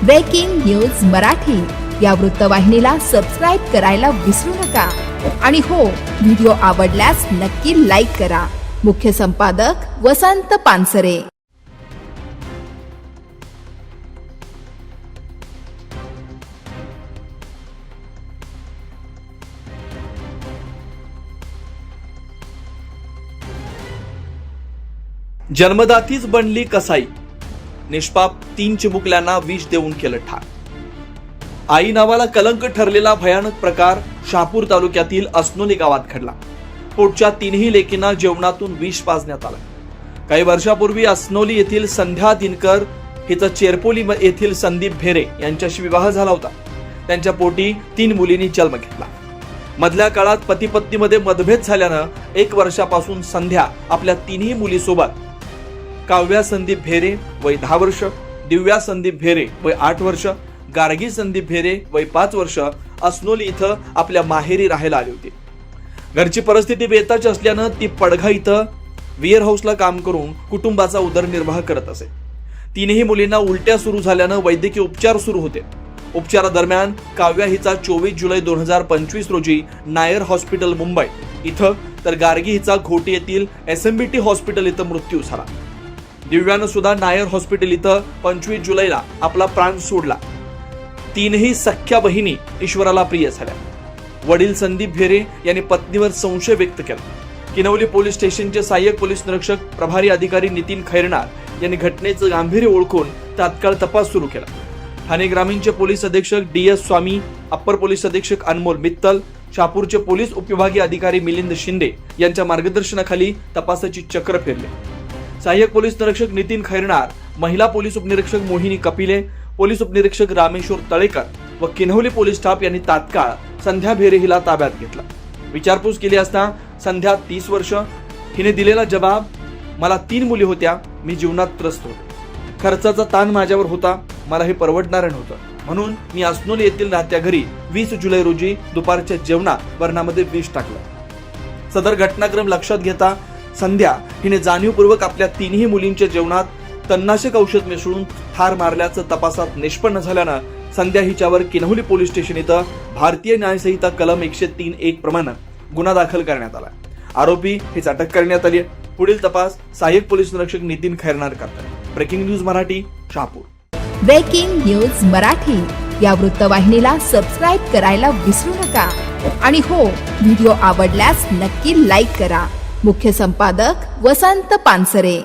Breaking news Marathi या वृत्तवाहिनीला subscribe करायला विसरू नका आणि हो, व्हिडिओ आवडल्यास नक्की लाईक करा। मुख्य संपादक वसंत पानसरे। जन्मदातीच बनली कसाई, निष्पाप 3 चिमुकल्यांना विष देऊन केलं ठार। आई नावाला कलंक ठरलेला भयानक प्रकार शहापूर तालुक्यातील असनोली गावात घडला। पोटच्या 3ही लेकींना जेवणातून विष पाजण्यात आलं। काही वर्षापूर्वी असनोली येथील संध्या दिनकर हिचा चेरपोली येथील संदीप भेरे यांच्याशी विवाह झाला होता। त्यांच्या पोटी 3 मुलींनी जन्म घेतला। मधल्या काळात पती पत्नीमध्ये मतभेद झाल्यानं 1 वर्षापासून संध्या आपल्या 3ही मुलीसोबत काव्या संदीप भेरे वय 10 वर्ष, दिव्या संदीप भेरे वय 8 वर्ष, गार्गी संदीप भेरे वय 5 वर्ष असनोली इथं आपल्या माहेरी राहायला आली होती। घरची परिस्थिती बेताची असल्यानं ती पडघा इथं वेअर हाऊसला काम करून कुटुंबाचा उदरनिर्वाह करत असे। 3ही मुलींना उलट्या सुरू झाल्यानं वैद्यकीय उपचार सुरू होते। उपचारादरम्यान काव्या हिचा 24 जुलै 2025 रोजी नायर हॉस्पिटल मुंबई इथं, तर गार्गी हिचा घोटी येथील SMBT हॉस्पिटल इथं मृत्यू झाला। दिव्यानं सुद्धा नायर हॉस्पिटल इथं 25 जुलैला आपला प्राण सोडला। 3ही सख्या बहिणी ईश्वराला प्रिय झाल्या। वडील संदीप भेरे यांनी पत्नीवर संशय व्यक्त केला। किनवली पोलीस स्टेशनचे सहाय्यक पोलीस निरीक्षक प्रभारी अधिकारी नितीन खैरनार यांनी घटनेचं गांभीर्य ओळखून तात्काळ तपास सुरू केला। ठाणे ग्रामीणचे पोलीस अधीक्षक DS स्वामी, अप्पर पोलीस अधीक्षक अनमोल मित्तल, शहापूरचे पोलीस उपविभागीय अधिकारी मिलिंद शिंदे यांच्या मार्गदर्शनाखाली तपासाची चक्र फिरली। सहाय्यक पोलीस निरीक्षक नितीन खैरनार, महिला पोलीस उपनिरीक्षक मोहिनी कपिले, पोलीस उपनिरीक्षक रामेश्वर तळेकर व किन्हवली पोलीस स्टाफ यांनी तात्काळ संध्या भेरे हिला ताब्यात घेतला। विचारपूस केली असता संध्या 30 वर्ष हिने दिलेला जबाब, मला 3 मुली होत्या, मी जीवनात त्रस्त होते, खर्चाचा ताण माझ्यावर होता, मला हे परवडणार नव्हतं, म्हणून मी असनोली येथील राहत्या घरी 20 जुलै रोजी दुपारच्या जेवणात वरणामध्ये विष टाकलं। सदर घटनाक्रम लक्षात घेता संध्या हिने जाणीवपूर्वक आपल्या 3ही मुलींच्या जेवणात तणनाशक औषध मिसळून ठार मारल्याचं तपासात निष्पन्न झाल्यानं संध्या हिच्यावर किन्हवली पोलीस स्टेशन इथं भारतीय न्यायसंहिता कलम 103(1) प्रमाणे गुन्हा दाखल करण्यात आला। आरोपी हेच अटक करण्यात आली। पुढील तपास सहाय्यक पोलीस निरीक्षक नितीन खैरनार करतात। Breaking news Marathi, Shahapur. Breaking news Marathi या वृत्तवाहिनीला सबस्क्राईब करायला विसरू नका आणि हो, व्हिडिओ आवडल्यास नक्की लाईक करा। मुख्य संपादक वसंत पानसरे।